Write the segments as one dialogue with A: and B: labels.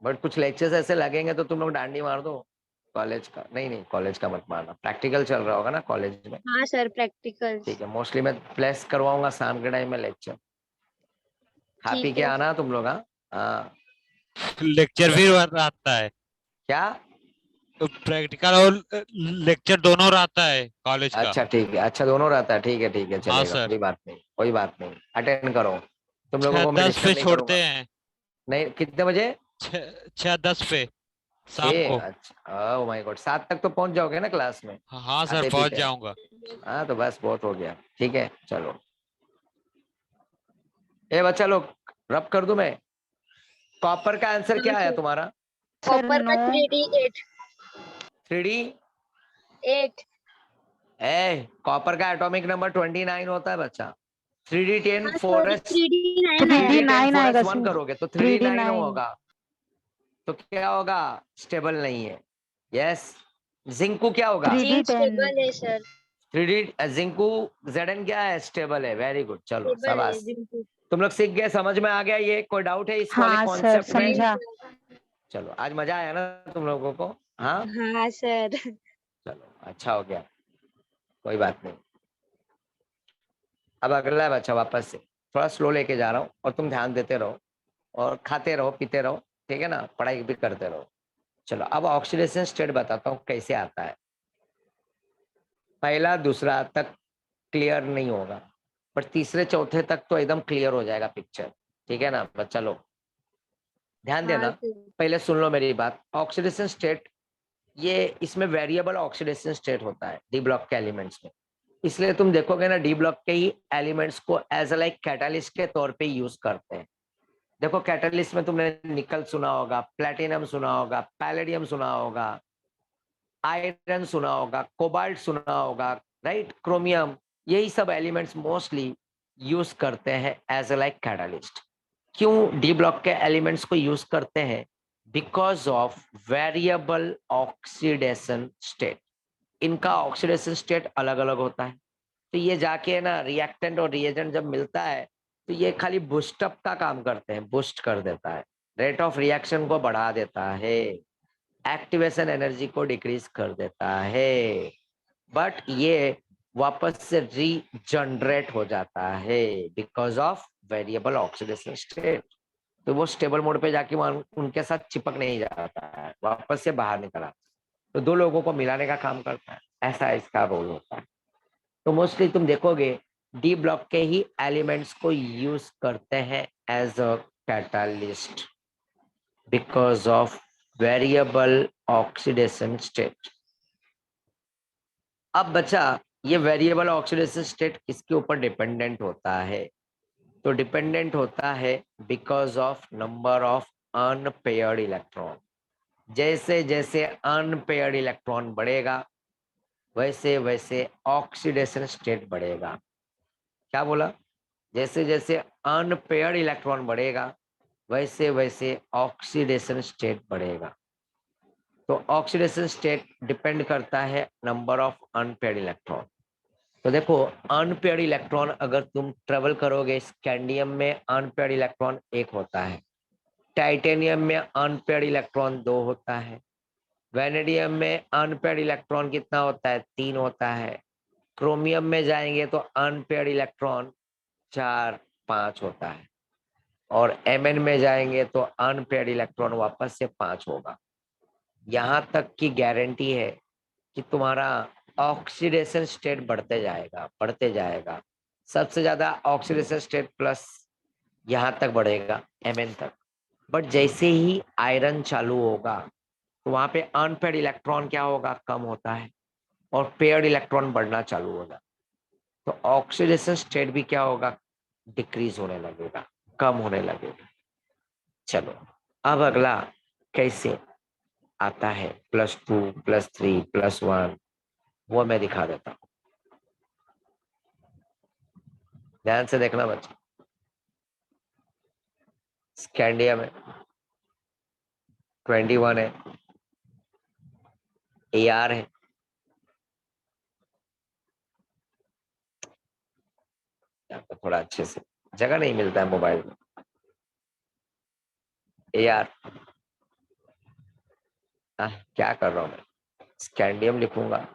A: But कुछ lectures ऐसे लगेंगे तो तुम लोग डांडी मार दो। कॉलेज का नहीं, नहीं कॉलेज का मत मारना, प्रैक्टिकल चल रहा होगा ना कॉलेज में।
B: हाँ सर, प्रैक्टिकल्स।
A: ठीक है, मोस्टली मैं प्लेस करवाऊंगा शाम के टाइम में लेक्चर। खा पी
B: ठीक
A: के
B: है।
A: आना तुम लोग। हाँ हाँ।
C: लेक्चर भी आता है?
A: क्या?
C: तो प्रैक्टिकल और लेक्चर दोनों रहता है कॉलेज का?
A: अच्छा ठीक है, अच्छा दोनों रहता है, ठीक है
C: हाँ
A: चलेगा,
C: सर।
A: कोई बात नहीं, कोई बात नहीं, अटेंड करो। तुम लोगों
C: छः
A: को मैं
C: दस
A: डिस्टर्ब
C: पे
A: नहीं करूंगा।
C: छोड़ते हैं।
A: नहीं, कितने बजे?
C: 6-10 पे शाम
A: छः?
C: को।
A: अच्छा, ओह माय गॉड, 7 तक तो पहुंच जाओगे ना क्लास में
C: हाँ सर,
A: खाते
C: पहुंच
A: पीते?
C: जाऊंगा।
A: हाँ तो बस बहुत हो गया, ठीक है चलो। ए बच्चा लोग, रब कर दूं मैं? कॉपर का आंसर
B: हाँ
A: क्या आया
B: सर।
A: तुम्हारा?
D: सर
B: कॉपर का
D: 9।
B: 3D8।
A: 3D?
B: 8।
A: ए कॉपर का एटॉमिक नंबर 29 होता है बच्चा। 3D10
B: हाँ सॉरी,
A: 4s।
B: 3D9
D: थ्री
B: है।
D: डी
A: 3D10
D: नाइन आएगा
A: 4s 1
D: सर।
A: करोगे तो 3D9
D: 3D9।
A: होगा। तो क्या होगा? स्टेबल नहीं है। यस। जिंकू क्या होगा?
D: Three D
B: zinc
D: ten
B: stable है सर।
A: 3D जिंकू। Zn क्या है? स्टेबल है, वेरी गुड, चलो
B: स्टेबल है
A: शाबाश।
B: जिंक।
A: तुम लोग सीख गए, समझ में आ गया? ये कोई डाउट है इस वाले
D: हाँ सर,
A: कॉन्सेप्ट में?
B: नहीं
D: समझा।
B: सर।
A: चलो आज मजा आया ना तुम लोगों को? हाँ
B: हाँ सर।
A: चलो अच्छा हो गया, कोई बात नहीं। अब अगला बच्चा वापस से थोड़ा स्लो लेके जा रहा हूँ और तुम ध्यान देते रहो और खाते रहो पीते रहो, ठीक है ना, पढ़ाई भी करते रहो। चलो अब ऑक्सीडेशन स्टेट बताता हूँ कैसे आता है। पहला दूसरा तक क्लियर नहीं होगा, पर तीसरे चौथे तक तो एकदम क्लियर हो जाएगा पिक्चर। ठीक है ना बच्चा लोग, ध्यान
B: हाँ
A: देना।
B: सर।
A: पहले सुन लो मेरी बात। ऑक्सीडेशन स्टेट, ये इसमें वेरिएबल ऑक्सीडेशन स्टेट होता है डी ब्लॉक के एलिमेंट्स में। इसलिए तुम देखोगे ना डी ब्लॉक के ही एलिमेंट्स को एज लाइक कैटालिस्ट के तौर पे यूज करते हैं। देखो कैटालिस्ट में तुमने निकल सुना होगा, प्लेटिनम सुना होगा, पैलेडियम सुना होगा, आयरन सुना होगा, कोबाल्ट सुना होगा, राइट, क्रोमियम। यही सब एलिमेंट्स मोस्टली यूज करते हैं एज लाइक कैटालिस्ट। क्यों डी ब्लॉक के एलिमेंट्स को यूज करते हैं? Because of variable oxidation state. इनका ऑक्सीडेशन स्टेट अलग अलग होता है। तो ये जाके ना रिएक्टेंट और रिएजेंट जब मिलता है तो ये खाली बूस्टअप का काम करते हैं, बूस्ट कर देता है, रेट ऑफ रिएक्शन को बढ़ा देता है, एक्टिवेशन एनर्जी को डिक्रीज कर देता है। बट ये वापस से रीजनरेट हो जाता है because of variable oxidation state. तो वो स्टेबल मोड पे जाके उनके साथ चिपक नहीं जाता है, वापस से बाहर निकल आता है। तो दो लोगों को मिलाने का काम करता है, ऐसा इसका रोल होता है। तो मोस्टली तुम देखोगे डी ब्लॉक के ही एलिमेंट्स को यूज करते हैं as a catalyst because of variable oxidation state. अब बचा, ये वेरिएबल ऑक्सीडेशन स्टेट किसके ऊपर डिपेंडेंट होता है? तो डिपेंडेंट होता है because of number of unpaired electron. जैसे जैसे अनपेयर्ड इलेक्ट्रॉन बढ़ेगा वैसे वैसे ऑक्सीडेशन स्टेट बढ़ेगा। क्या बोला? जैसे जैसे अनपेयर्ड इलेक्ट्रॉन बढ़ेगा वैसे वैसे ऑक्सीडेशन स्टेट बढ़ेगा। तो ऑक्सीडेशन स्टेट डिपेंड करता है नंबर ऑफ अनपेयर्ड इलेक्ट्रॉन। तो देखो, अनपेयर्ड इलेक्ट्रॉन अगर तुम ट्रेवल करोगे, स्कैंडियम में अनपेयर्ड इलेक्ट्रॉन एक होता है, टाइटेनियम में अनपेयर्ड इलेक्ट्रॉन दो होता है, वेनेडियम में अनपेयर्ड इलेक्ट्रॉन कितना होता है? तीन होता है, क्रोमियम में जाएंगे तो अनपेयर्ड इलेक्ट्रॉन चार पांच होता है, और Mn में जाएंगे तो अनपेयर्ड इलेक्ट्रॉन वापस से पांच होगा। यहां तक की गारंटी है कि तुम्हारा ऑक्सीडेशन स्टेट बढ़ते जाएगा बढ़ते जाएगा। सबसे ज्यादा ऑक्सीडेशन स्टेट प्लस यहाँ तक बढ़ेगा Mn तक। बट जैसे ही आयरन चालू होगा तो वहां पे अनपेयर्ड इलेक्ट्रॉन क्या होगा? कम होता है, और पेयर्ड इलेक्ट्रॉन बढ़ना चालू होगा। तो ऑक्सीडेशन स्टेट भी क्या होगा? डिक्रीज होने लगेगा, कम होने लगेगा। चलो अब अगला कैसे आता है, +2 +3 +1, वो मैं दिखा देता हूँ। ध्यान से देखना बच्चा। स्कैंडियम है 21 है, AR है, यहाँ पे थोड़ा अच्छे से, जगह नहीं मिलता है मोबाइल में। AR क्या कर रहा हूँ मैं, स्कैंडियम लिखूंगा।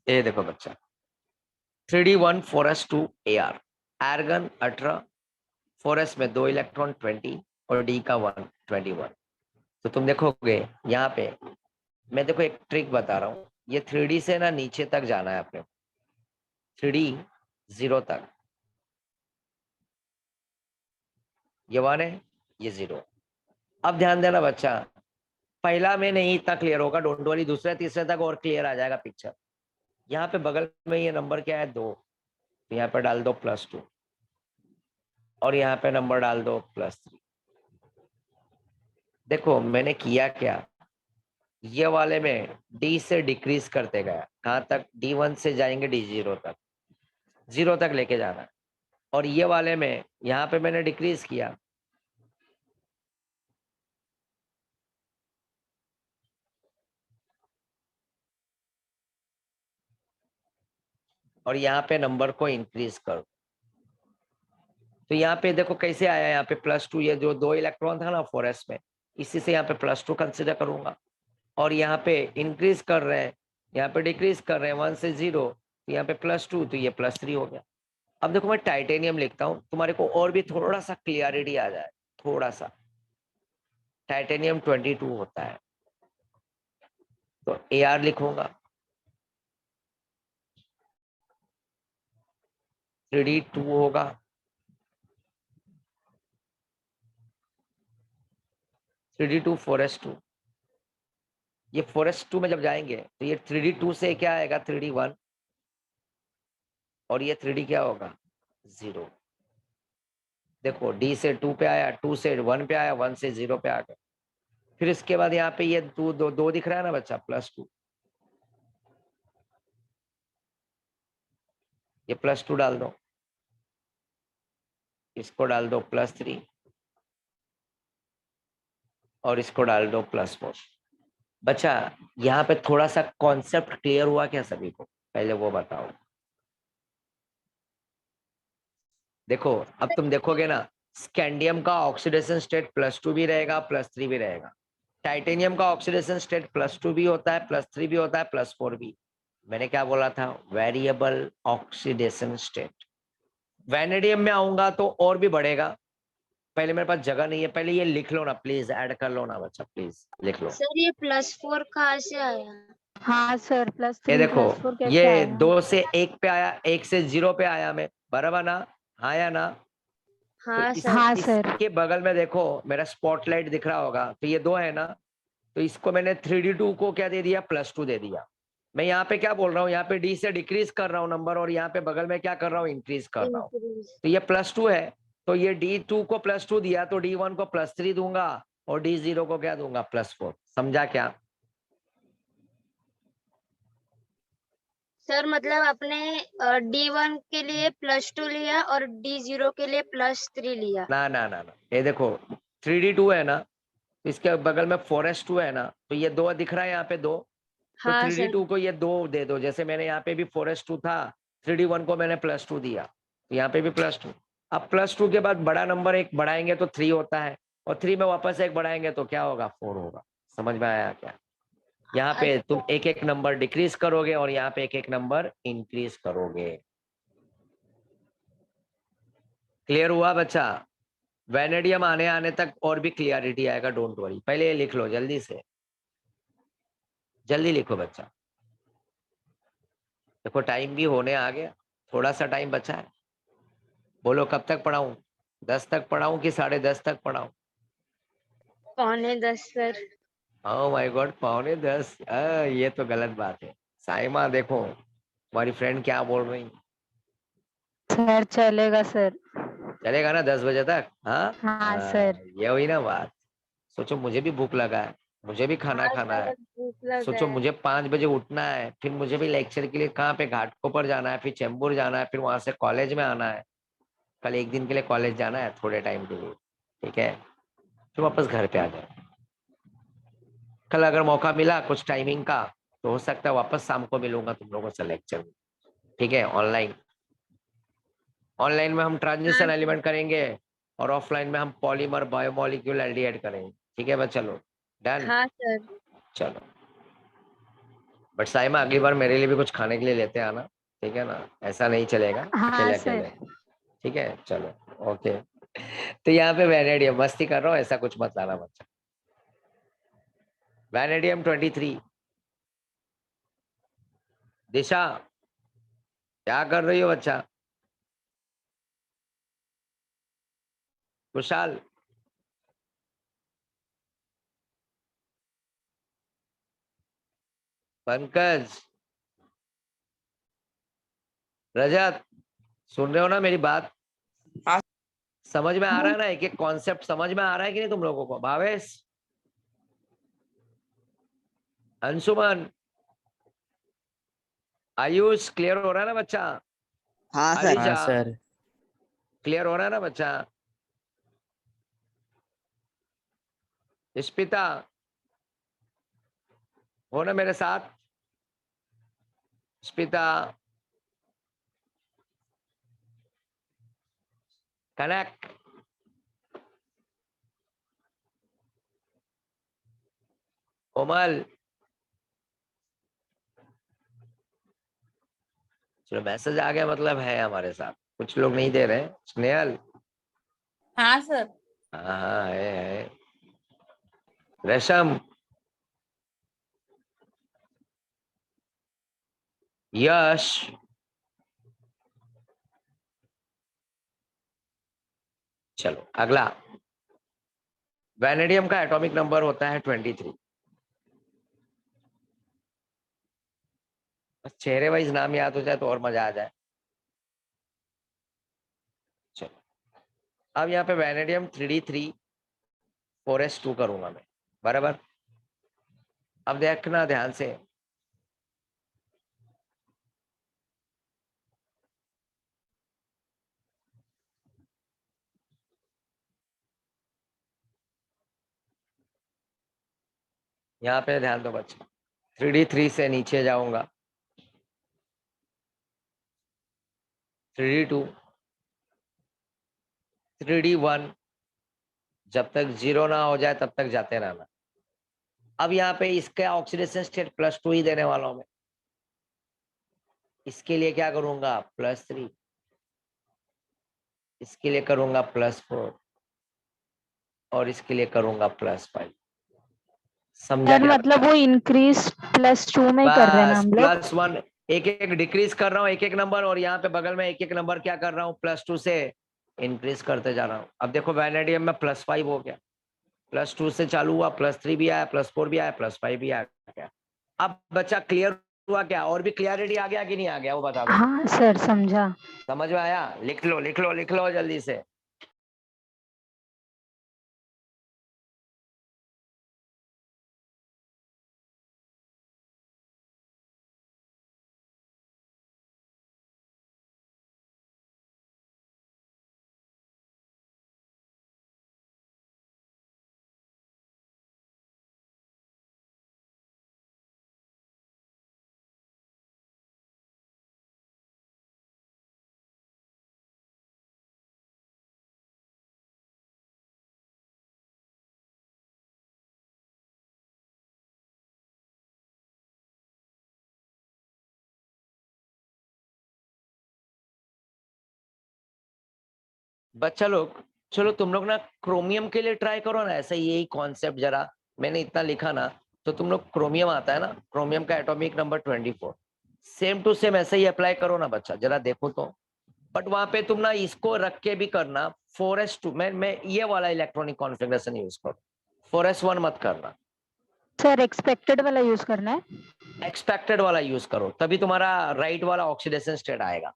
A: ये देखो बच्चा, 3d1 4s2 AR, argon 18, 4s में 2 इलेक्ट्रॉन 20 और D का 1 21। तो तुम देखोगे यहाँ पे, मैं देखो एक ट्रिक बता रहा हूँ, ये 3D से ना नीचे तक जाना है अपने, 3D 0 तक, ये 1 है, ये 0। अब ध्यान देना बच्चा, पहला में नहीं इतना क्लियर होगा, डोंट वरी, दूसरे तीसरे तक और क्लियर आ जाएगा पिक्चर। यहाँ पे बगल में ये नंबर क्या है 2, तो यहाँ पे डाल दो +2 और यहाँ पे नंबर डाल दो +3। देखो मैंने किया क्या, ये वाले में D से डिक्रीज करते गया, कहाँ तक, D1 से जाएंगे D0 तक, 0 तक लेके जाना। और ये वाले में यहाँ पे मैंने डिक्रीज किया, और यहाँ पे नंबर को इंक्रीज करो। तो यहाँ पे देखो कैसे आया, यहाँ पे +2, ये जो 2 इलेक्ट्रॉन था ना 4s में, इसी से यहाँ पे +2 कंसिडर करूंगा। और यहाँ पे इंक्रीज कर रहे हैं, यहाँ पे डिक्रीज कर रहे हैं 1 से 0, तो यहाँ पे +2, तो ये +3 हो गया। अब देखो मैं टाइटेनियम लिखता हूँ, तुम्हारे को और भी थोड़ा सा क्लियरिटी आ जाए, थोड़ा सा। टाइटेनियम 22 होता है, तो AR लिखूंगा, 3d2 होगा, थ्री डी टू 4s2, ये 4s2 में जब जाएंगे तो ये 3d2 से क्या आएगा 3d1, और ये 3d क्या होगा 0। देखो D से 2 पे आया, 2 से 1 पे आया, 1 से 0 पे आ गया। फिर इसके बाद यहाँ पे ये 2 दिख रहा है ना बच्चा, +2, ये +2 डाल दो, इसको डाल दो +3 और इसको डाल दो +4। बच्चा यहाँ पे थोड़ा सा कॉन्सेप्ट क्लियर हुआ क्या सभी को, पहले वो बताओ। देखो अब तुम देखोगे ना, स्कैंडियम का ऑक्सीडेशन स्टेट +2 भी रहेगा, +3 भी रहेगा। टाइटेनियम का ऑक्सीडेशन स्टेट +2 भी होता है, +3 भी होता है, +4 भी। मैंने क्या बोला था, वेरिएबल ऑक्सीडेशन स्टेट। वैनेडियम में आऊंगा तो और भी बढ़ेगा, पहले मेरे पास जगह नहीं है, पहले ये लिख लो ना प्लीज, ऐड कर लो ना बच्चा, प्लीज लिख लो।
B: सर ये +4 कहाँ से आया?
D: हाँ सर,
A: ये
D: +3
A: देखो,
D: +4 कैसे
A: ये
D: आया?
A: 2 से 1 पे आया, 1 से 0 पे आया, मैं बराबर ना, हाँ या ना। तो
B: हाँ
A: इस,
B: सर।
D: हाँ सर।
A: इसके बगल में देखो मेरा स्पॉटलाइट दिख रहा होगा, तो ये 2 है ना, तो इसको मैंने 3d2 को क्या दे दिया, +2 दे दिया। मैं यहाँ पे क्या बोल रहा हूँ, यहाँ पे D से डिक्रीज कर रहा हूँ नंबर, और यहाँ पे बगल में क्या कर रहा हूँ, इंक्रीज कर रहा हूँ।
B: Increase.
A: तो ये +2 है, तो ये D2 को +2 दिया, तो D1 को +3 दूंगा, और D0 को क्या दूंगा, +4। समझा क्या?
B: सर मतलब आपने D1 के लिए +2 लिया और D0 के लिए +3 लिया।
A: ना ना ना ना, ये देखो 3d2 है ना, तो इसके बगल में 4s2 है ना, तो ये 2 दिख रहा है यहाँ पे 2, तो
B: हाँ सर।
A: 3d2 को ये 2 दे दो, जैसे मैंने यहाँ पे भी 4s2 था, 3d1 को मैंने +2 दिया, तो यहाँ पे भी +2। अब +2 के बाद बड़ा नंबर एक बढ़ाएंगे तो 3 होता है, और 3 में वापस एक बढ़ाएंगे तो क्या होगा, 4 होगा। समझ में आया क्या? यहाँ पे तुम एक एक नंबर डिक्रीज करोगे और यहाँ पे एक एक नंबर इंक्रीज करोगे। क्लियर हुआ बच्चा? वैनेडियम आने आने तक और भी क्लियरिटी आएगा, डोंट वरी। पहले ये लिख लो जल्दी से, जल्दी लिखो बच्चा। देखो टाइम भी होने आ गया, थोड़ा सा टाइम बचा है। बोलो कब तक पढ़ाऊं, 10 तक पढ़ाऊं कि 10:30 तक पढ़ाऊं?
B: 9:45 सर।
A: Oh my God, 9:45? ये तो गलत बात है। साइमा देखो तुम्हारी फ्रेंड क्या बोल रही,
D: सर चलेगा सर।
A: चलेगा ना 10 बजे तक? हाँ
D: हाँ सर।
A: ये हुई ना बात। सोचो मुझे भी भूख लगा है, मुझे भी खाना
B: हाँ
A: खाना है।
B: सर, भूख लग
A: सोचो
B: है।
A: मुझे 5 बजे उठना है, फिर मुझे भी लेक्चर के लिए कहाँ पे घाटकोपर जाना है, फिर चेंबूर जाना है, फिर वहां से कॉलेज में आना है। कल एक दिन के लिए कॉलेज जाना है थोड़े टाइम के लिए, ठीक है, फिर वापस घर पे आ जाए। कल अगर मौका मिला कुछ टाइमिंग का तो हो सकता है वापस शाम को मिलूंगा तुम लोगों से लेक्चर में, ठीक है। ऑनलाइन ऑनलाइन में हम
B: हाँ
A: ट्रांजिशन
B: सर।
A: एलिमेंट करेंगे और ऑफलाइन में हम पॉलीमर बायोमोलिक्यूल एल्डिहाइड करेंगे, ठीक है बस। चलो डन।
B: हाँ सर।
A: चलो बट साइमा अगली बार मेरे लिए भी कुछ खाने के लिए लेते आना, ठीक है ना, ऐसा नहीं चलेगा
D: हाँ
A: अकेले
D: सर।
A: अकेले, ठीक है। चलो ओके। तो यहाँ पे वैनेडियम मस्ती कर रहा हूँ, ऐसा कुछ मत लाना बच्चा। वैनेडियम 23। दिशा क्या कर रही हो बच्चा? कुशाल पंकज रजत, सुन रहे हो ना मेरी बात?
E: हाँ।
A: समझ में आ रहा है ना, एक एक कॉन्सेप्ट समझ में आ रहा है कि नहीं तुम लोगों को? भावेश, अंशुमन, आयुष, क्लियर हो रहा है ना बच्चा?
E: हाँ सर।
A: अलीशा
F: हाँ सर।
A: क्लियर हो रहा है ना बच्चा? इश्पिता हो ना मेरे साथ? इश्पिता, कनेक्ट, कोमल, चलो मैसेज आ गया मतलब है हमारे साथ, कुछ लोग नहीं दे रहे। स्नेहल,
G: हाँ सर।
A: हाँ हाँ है। रेशम, यश, चलो अगला। वैनेडियम का एटॉमिक नंबर होता है 23। बस चेहरे वाइज नाम याद हो जाए तो और मजा आ जाए। चलो अब यहाँ पे वैनेडियम 3d3 4s2 करूंगा मैं, बराबर। अब देखना ध्यान से, यहाँ पे ध्यान दो बच्चे। 3d3 से नीचे जाऊंगा, 3d2, 3d1, जब तक 0 ना हो जाए तब तक जाते रहना। अब यहाँ पे इसका ऑक्सीडेशन स्टेट +2 ही देने वाला हूं मैं। इसके लिए क्या करूंगा? +3, इसके लिए करूंगा +4 और इसके लिए करूंगा +5। समझा
D: सर
A: क्या
D: मतलब
A: बच्चा?
D: वो इंक्रीज +2 में ही कर रहे हैं ना
A: बस
D: हम लोग?
A: +1, एक एक डिक्रीज कर रहा हूँ एक एक नंबर, और यहाँ पे बगल में एक एक नंबर क्या कर रहा हूँ? +2 से इंक्रीज करते जा रहा हूँ। अब देखो वैनेडियम में +5 हो गया, +2 से चालू हुआ, +3 भी आया, +4 भी आया, +5 भी आ गया। अब बच्चा क्लियर हुआ क्या? और भी क्लियरिटी आ गया कि नहीं आ गया वो बता दो।
D: हाँ सर समझा।
A: समझ में आया? लिख लो लिख लो लिख लो जल्दी से। बच्चा लोग चलो तुम लोग ना क्रोमियम के लिए ट्राई करो ना, ऐसा ही यही कॉन्सेप्ट जरा, मैंने इतना लिखा ना, तो तुम लोग क्रोमियम आता है ना, क्रोमियम का atomic number 24, same to same ऐसे ही अप्लाई करो ना बच्चा, जरा देखो तो। बट वहां पे तुम ना इसको रख के भी करना 4s2, मैं ये वाला इलेक्ट्रॉनिक कॉन्फ़िगरेशन यूज करो, 4s1 मत करना,
D: सर एक्सपेक्टेड वाला यूज करना है?
A: एक्सपेक्टेड वाला यूज करो, तभी तुम्हारा राइट वाला ऑक्सीडेशन स्टेट आएगा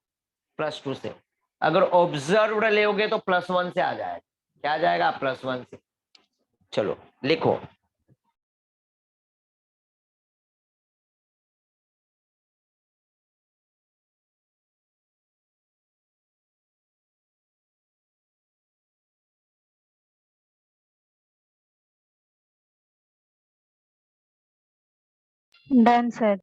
A: +2 से। अगर ऑब्जर्व्ड लोगे तो +1 से आ जाएगा। क्या आ जाएगा? +1 से। चलो लिखो।
D: Done sir.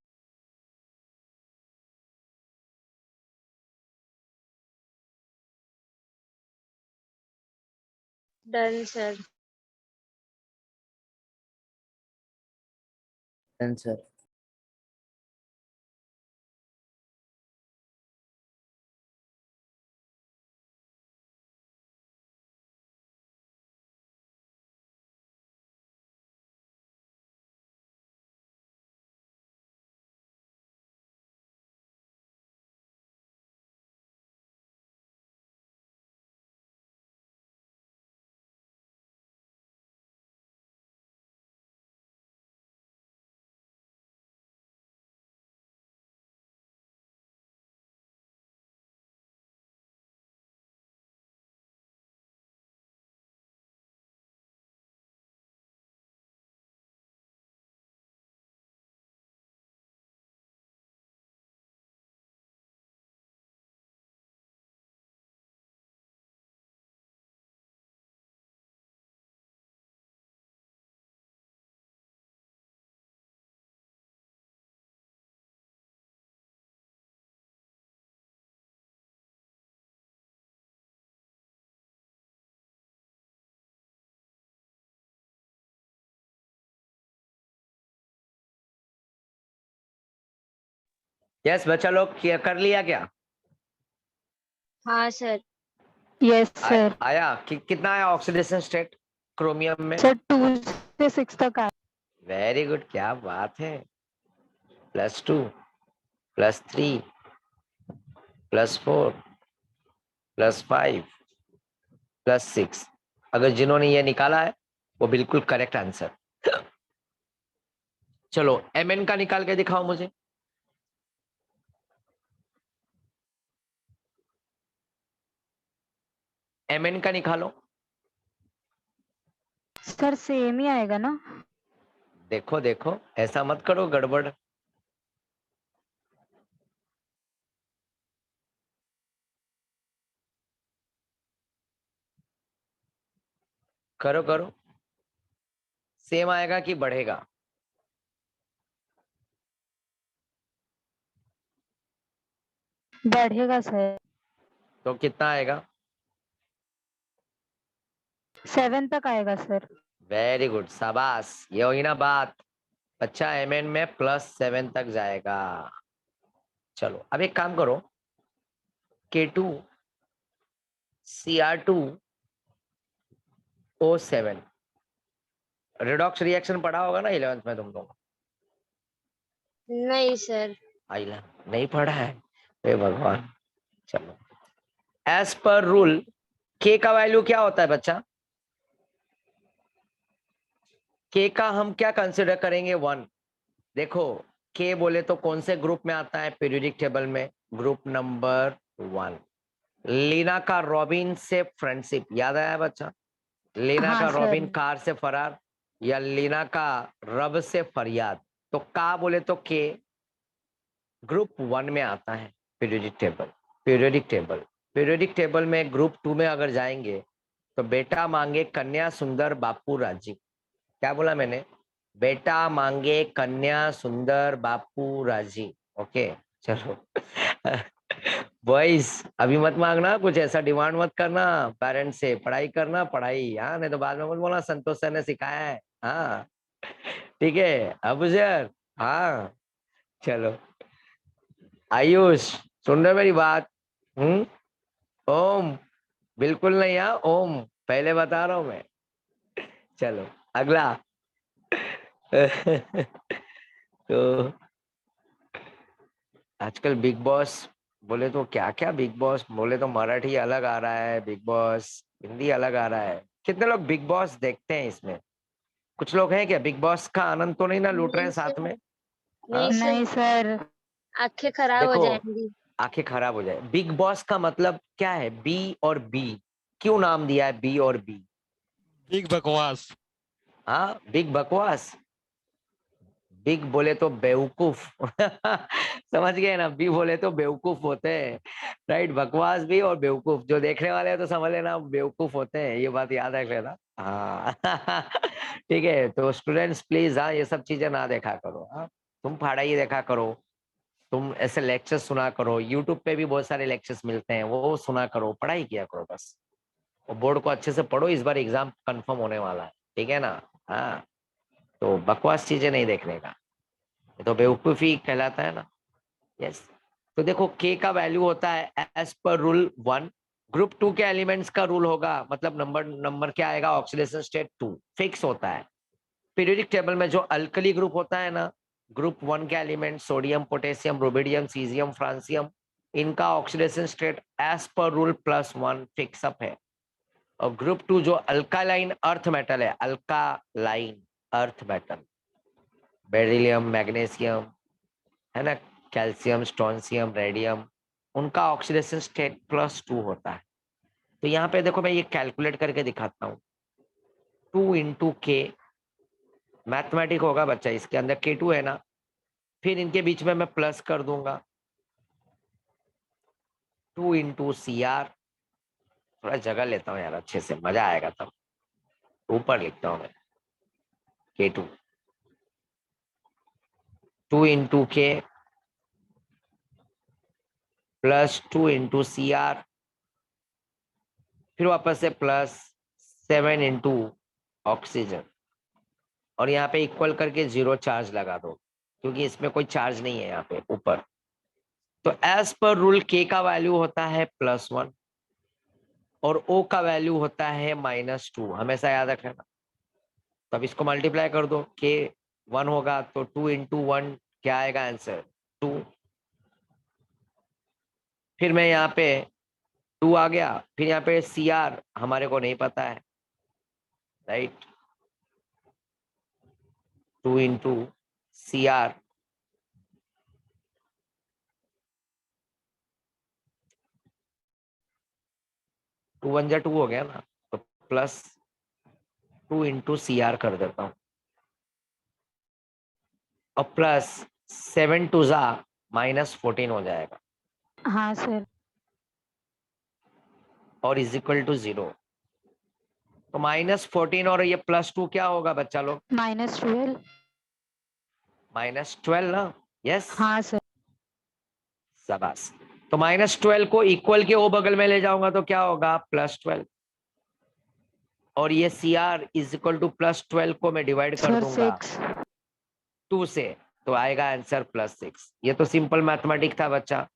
B: Done sir.
E: Answer.
A: Yes बच्चा लोग कर लिया क्या?
B: हाँ सर।
D: Yes sir.
A: आया कितना आया ऑक्सीडेशन स्टेट क्रोमियम में?
D: सर 2 से 6 तक आया।
A: वेरी गुड, क्या बात है। +2 +3 +4 +5 +6। अगर जिन्होंने ये निकाला है वो बिल्कुल करेक्ट आंसर। चलो Mn का निकाल के दिखाओ मुझे। Mn का निकालो।
D: सर सेम ही आएगा ना?
A: देखो देखो, ऐसा मत करो गड़बड़। करो करो, सेम आएगा कि बढ़ेगा?
D: बढ़ेगा सर।
A: तो कितना आएगा?
D: 7 तक आएगा सर।
A: वेरी गुड, शाबाश। ये हुई ना बात, अच्छा Mn में +7 तक जाएगा। चलो अब एक काम करो, K2 Cr2O7 रिडॉक्स रिएक्शन पढ़ा होगा ना 11th में तुम लोग?
B: नहीं सर।
A: आइला नहीं पढ़ा है? हे भगवान। चलो, एज पर रूल K का वैल्यू क्या होता है बच्चा? K का हम क्या कंसिडर करेंगे? 1। देखो K बोले तो कौन से ग्रुप में आता है पीरियोडिक टेबल में? Group number 1। लीना का रॉबिन से फ्रेंडशिप याद आया बच्चा? लीना
D: हाँ
A: का
D: सर।
A: रॉबिन कार से फरार, या लीना का रब से फरियाद। तो का बोले तो K ग्रुप 1 में आता है पीरियोडिक टेबल। पीरियोडिक टेबल में ग्रुप 2 में अगर जाएंगे तो बेटा मांगे कन्या सुंदर बापू राजी। क्या बोला मैंने? बेटा मांगे कन्या सुंदर बापू राजी। ओके चलो। बॉयज अभी मत मांगना, कुछ ऐसा डिमांड मत करना पेरेंट्स से, पढ़ाई करना पढ़ाई, हाँ नहीं तो बाद में मत बोलना संतोष सर ने सिखाया है। हाँ ठीक है अबूजर। हाँ चलो, आयुष सुन रहे मेरी बात? ओम बिल्कुल नहीं, हाँ ओम पहले बता रहा हूं मैं। चलो अगला। तो आजकल बिग बॉस बोले तो क्या क्या, बिग बॉस बोले तो मराठी अलग आ रहा है, बिग बॉस हिंदी अलग आ रहा है। कितने लोग बिग बॉस देखते हैं इसमें? कुछ लोग हैं क्या? बिग बॉस का आनंद तो नहीं ना लूट रहे हैं
B: नहीं
A: साथ
B: सर।
A: में?
B: नहीं
A: हाँ?
B: सर।
D: नहीं सर।
B: आंखें खराब हो
A: देखो
B: जाएंगी।
A: आंखें खराब हो जाए। बिग बॉस का मतलब क्या है? बी और बी, क्यों नाम दिया है बी और बी?
C: बिग बकवास।
A: हाँ, बिग बकवास। बिग बोले तो बेवकूफ समझ गए ना, बी बोले तो बेवकूफ होते हैं, राइट? बकवास भी और बेवकूफ, जो देखने वाले हैं तो समझ लेना बेवकूफ होते हैं, ये बात याद रख लेना। हाँ ठीक है, तो स्टूडेंट्स प्लीज, हाँ, ये सब चीजें ना देखा करो। हाँ, तुम पढ़ाई देखा करो, तुम ऐसे लेक्चर सुना करो, यूट्यूब पे भी बहुत सारे लेक्चर्स मिलते हैं, वो सुना करो, पढ़ाई किया करो बस। और बोर्ड को अच्छे से पढ़ो, इस बार एग्जाम कंफर्म होने वाला है, ठीक है ना? हाँ, तो बकवास चीजें नहीं देखने का, ये तो बेवकूफी कहलाता है ना। यस, तो देखो के का वैल्यू होता है एज पर रूल 1। ग्रुप 2 के एलिमेंट्स का रूल होगा, मतलब नंबर नंबर क्या आएगा? ऑक्सीडेशन स्टेट 2 फिक्स होता है। पीरियोडिक टेबल में जो अल्कली ग्रुप होता है ना, ग्रुप 1 के element sodium, potassium, rubidium, caesium, francium, इनका oxidation state as per rule +1 fix up है। और ग्रुप 2 जो अल्कालाइन अर्थ मेटल है, alkaline earth metal, beryllium, magnesium, है ना, कैल्शियम, स्ट्रोंशियम, रेडियम, उनका ऑक्सीडेशन स्टेट +2 होता है। तो यहाँ पे देखो, मैं ये कैलकुलेट करके दिखाता हूँ। 2 इंटू के, मैथमेटिक होगा बच्चा, इसके अंदर K2 है ना, फिर इनके बीच में मैं प्लस कर दूंगा 2 इंटू CR। थोड़ा जगह लेता हूँ यार, अच्छे से मजा आएगा तब। ऊपर लिखता हूँ मैं K2, 2 इंटू के +2 इंटू CR, फिर वापस से +7 इंटू ऑक्सीजन, और यहाँ पे इक्वल करके 0 चार्ज लगा दो, क्योंकि इसमें कोई चार्ज नहीं है यहाँ पे ऊपर। तो एज पर रूल के का वैल्यू होता है +1 और O का वैल्यू होता है -2, हमेशा याद रखना। तब इसको मल्टीप्लाई कर दो, के 1 होगा तो 2 इंटू 1 क्या आएगा आंसर? 2। फिर मैं यहाँ पे 2 आ गया, फिर यहाँ पे CR हमारे को नहीं पता है, राइट? 2 इंटू CR, टू 1 जा 2 हो गया ना, तो +2 इंटू CR कर देता हूँ, और +7 2 जा -14 हो जाएगा,
D: हाँ सर।
A: और इज इक्वल टू 0। तो -14 और ये +2 क्या होगा बच्चा लोग?
D: -12।
A: -12 ना? यस,
D: हाँ सर।
A: शाबाश। तो -12 को इक्वल के ओ बगल में ले जाऊंगा तो क्या होगा? +12। और ये CR इज इक्वल टू +12 को मैं डिवाइड कर
D: सर
A: दूंगा
D: 6।
A: 2 से, तो आएगा आंसर +6। ये तो सिंपल मैथमेटिक था बच्चा,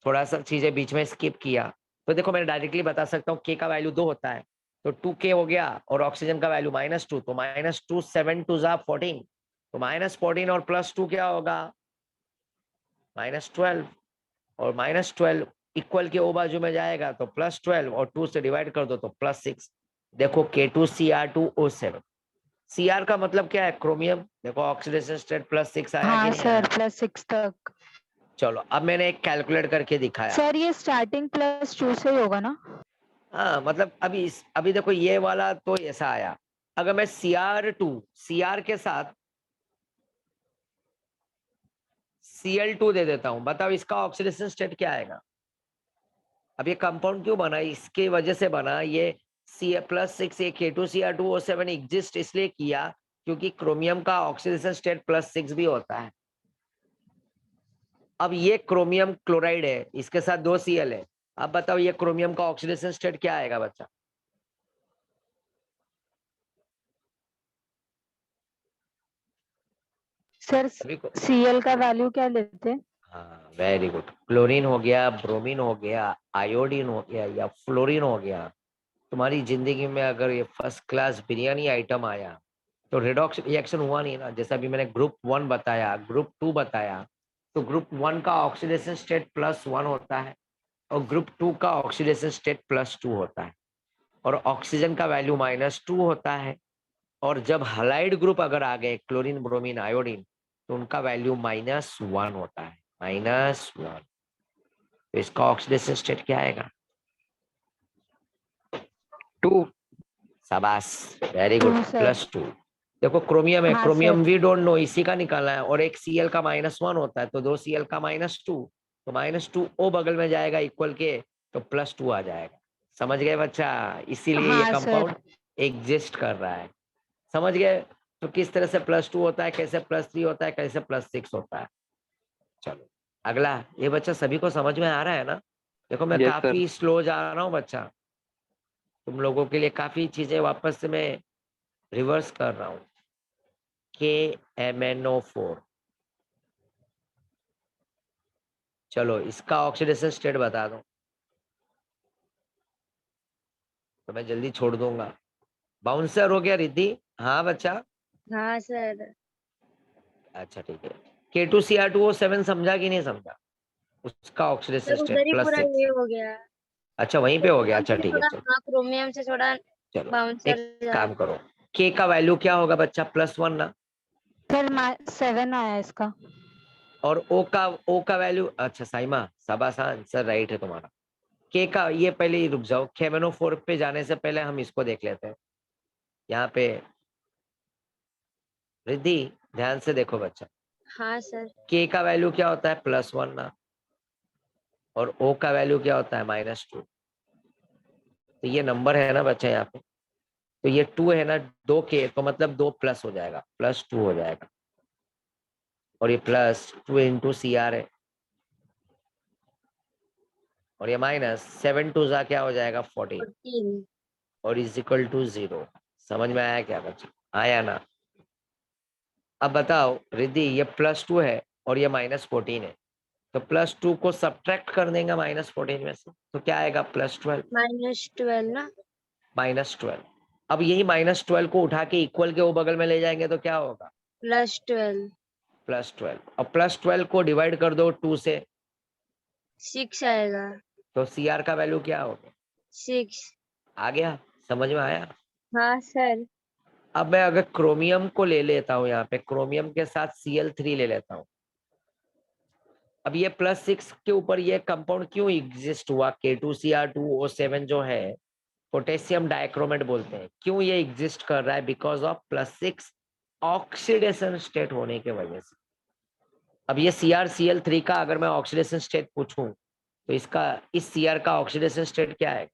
A: थोड़ा सा चीजें बीच में स्किप किया। तो देखो, मैं डायरेक्टली बता सकता हूँ के का वैल्यू 2 होता है, तो 2K हो गया, और ऑक्सीजन का वैल्यू -2, तो -2 7 2 जा 14, तो -14 और +2 क्या होगा? -12, और -12 इक्वल के ओ बाजू में जाएगा तो +12, और 2 से डिवाइड कर दो तो +6। देखो K2Cr2O7, CR का मतलब क्या है? क्रोमियम। देखो ऑक्सीडेशन स्टेट +6 आया कि
D: हाँ
A: नहीं
D: सर,
A: आया?
D: +6 तक।
A: चलो, अब मैंने एक कैलकुलेट करके दिखाया।
D: सर ये स्टार्टिंग +2 से ही होगा ना?
A: हाँ, मतलब अभी देखो, ये वाला तो ऐसा आया। अगर मैं CR के साथ Cl2 दे देता हूं, बताओ इसका ऑक्सीडेशन स्टेट क्या आएगा? अब ये कंपाउंड क्यों बना? इसके वजह से बना ये। +6 ये K2Cr2O7 एग्जिस्ट इसलिए किया क्योंकि क्रोमियम का ऑक्सीडेशन स्टेट +6 भी होता है। अब ये क्रोमियम क्लोराइड है, इसके साथ 2 Cl है। अब बताओ ये क्रोमियम का ऑक्सीडेशन स्टेट क्या आएगा बच्चा?
D: सर
A: सभी को,
D: Cl का वैल्यू क्या लेते हैं?
A: हाँ, वेरी गुड। क्लोरीन हो गया, ब्रोमीन हो गया, आयोडीन हो गया, या फ्लोरीन हो गया। तुम्हारी जिंदगी में अगर ये फर्स्ट क्लास बिरयानी आइटम आया तो रेडॉक्स रिएक्शन हुआ नहीं ना। जैसा अभी मैंने ग्रुप 1 बताया, ग्रुप 2 बताया, तो ग्रुप 1 का ऑक्सीडेशन स्टेट +1 होता है, और ग्रुप 2 का ऑक्सीडेशन स्टेट +2 होता है, और ऑक्सीजन का वैल्यू -2 होता है। और जब हलाइड ग्रुप अगर आ गए, क्लोरीन, ब्रोमीन, आयोडीन, तो उनका वैल्यू -1 होता है, -1। तो इसका ऑक्सीडेशन स्टेट क्या आएगा? 2। शाबाश, वेरी गुड,
D: Two, sir.
A: +2। देखो क्रोमियम है,
D: हाँ,
A: chromium
D: sir.
A: We don't know, इसी का निकालना है। और एक Cl का -1 होता है, तो 2 Cl का -2, तो -2 O बगल में जाएगा इक्वल के, तो +2 आ जाएगा। समझ गए बच्चा? इसीलिए ये
D: हाँ, sir.
A: कंपाउंड एग्जिस्ट कर रहा है। समझ गए? तो किस तरह से +2 होता है, कैसे +3 होता है, कैसे +6 होता है। चलो अगला, ये बच्चा सभी को समझ में आ रहा है ना? देखो मैं
E: Yes, sir.
A: काफी स्लो जा रहा हूँ बच्चा, तुम लोगों के लिए काफी चीजें वापस से मैं रिवर्स कर रहा हूँ। KMnO4, चलो इसका ऑक्सीडेशन स्टेट बता दो तो मैं जल्दी छोड़ दूंगा। बाउंसर हो गया रिद्धि? हाँ बच्चा,
B: हाँ सर।
A: अच्छा ठीक है। K2Cr2O7 समझा कि नहीं समझा? उसका ऑक्सीडेशन
B: सर उधर
A: स्टेट
B: ही पूरा
A: +6।
B: ये हो गया।
A: अच्छा वहीं पे हो गया, अच्छा ठीक है
B: थोड़ा
A: चलो।
B: हाँ, क्रोमियम से थोड़ा
A: चलो
B: बाउंसर
A: एक
B: जा
A: काम करो, K का वैल्यू क्या होगा बच्चा? +1 ना?
D: सर 7 आया इसका।
A: और O का वैल्यू, अच्छा साइमा शाबाश, आंसर राइट है तुम्हारा। K का, ये पहले ही रुक जाओ, KMnO4 पे जाने से पहले हम इसको देख लेते हैं। यहाँ पे रिद्धि ध्यान से देखो बच्चा,
B: हाँ सर।
A: K का वैल्यू क्या होता है? +1 ना? और O का वैल्यू क्या होता है? -2। तो ये नंबर है ना बच्चा यहाँ पे, तो ये 2 है ना, 2K, तो मतलब 2 प्लस हो जाएगा, +2 हो जाएगा। और ये +2 × Cr है, और ये -7 2 जा क्या हो जाएगा? 14,
B: 14।
A: और =0। समझ में आया क्या बच्चा? आया ना? अब बताओ रिद्धि, ये +2 है और ये -14 है, तो +2 को सब्ट्रैक्ट कर देंगे -14 में से, तो क्या आएगा? +12।
B: -12 ना?
A: -12। अब यही -12 को उठा के इक्वल के वो बगल में ले जाएंगे तो क्या होगा?
B: +12।
A: +12। अब +12 को डिवाइड कर दो 2 से,
B: 6 आएगा।
A: तो Cr का वैल्यू क्या होगा?
B: 6।
A: आ गया? समझ में आया?
B: हाँ सर।
A: अब मैं अगर क्रोमियम को ले लेता हूँ, यहाँ पे क्रोमियम के साथ Cl3 ले लेता हूँ। अब ये +6 के ऊपर ये कंपाउंड क्यों एग्जिस्ट हुआ? K2Cr2O7 जो है, पोटेशियम डाइक्रोमेट बोलते हैं, क्यों ये एग्जिस्ट कर रहा है? बिकॉज ऑफ +6 ऑक्सीडेशन स्टेट होने के वजह से। अब ये CrCl3 का अगर मैं ऑक्सीडेशन स्टेट पूछूं, तो इसका, इस Cr का ऑक्सीडेशन स्टेट क्या है?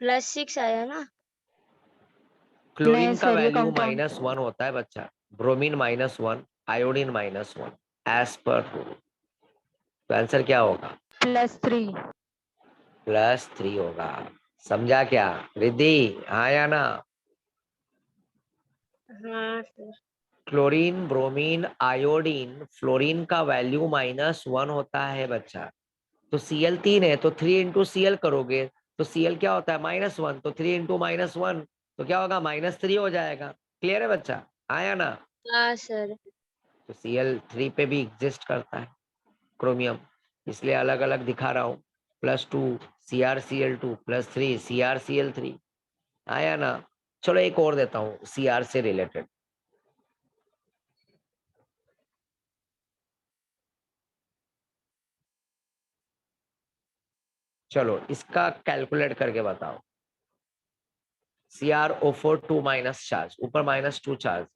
B: +6 आया ना?
A: क्लोरीन
D: नहीं
A: का
D: सर, ये
A: वैल्यू
D: कंपाउंड।
A: -1 होता है बच्चा, bromine -1, iodine -1, as per rule. तो आंसर क्या होगा?
D: +3।
A: +3 होगा। समझा क्या रिद्धि? हाँ या ना?
B: हाँ sir.
A: Chlorine, bromine, iodine, fluorine का वैल्यू -1 होता है बच्चा। तो Cl 3 है, तो 3 × Cl करोगे तो Cl क्या होता है? -1, तो 3 × -1 तो क्या होगा? -3 हो जाएगा। क्लियर है बच्चा? आया ना?
B: हाँ सर।
A: तो Cl3 पे भी एग्जिस्ट करता है क्रोमियम, इसलिए अलग अलग दिखा रहा हूँ। +2 CrCl2 +3 CrCl3। आया ना? चलो एक और देता हूँ Cr से रिलेटेड। चलो इसका कैलकुलेट करके बताओ। CrO4 2- चार्ज, ऊपर -2 चार्ज,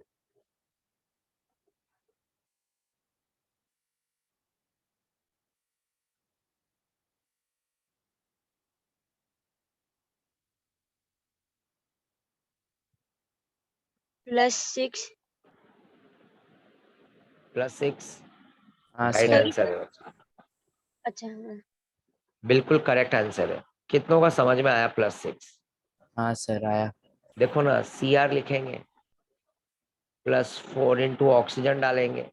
B: +6।
A: +6
F: हाँ
A: राइट
F: सर।
A: आंसर है बच्चा,
B: अच्छा हाँ।
A: बिल्कुल करेक्ट आंसर है। कितनों का समझ में आया? +6।
F: हाँ सर आया।
A: देखो ना, Cr लिखेंगे, +4 × ऑक्सीजन डालेंगे,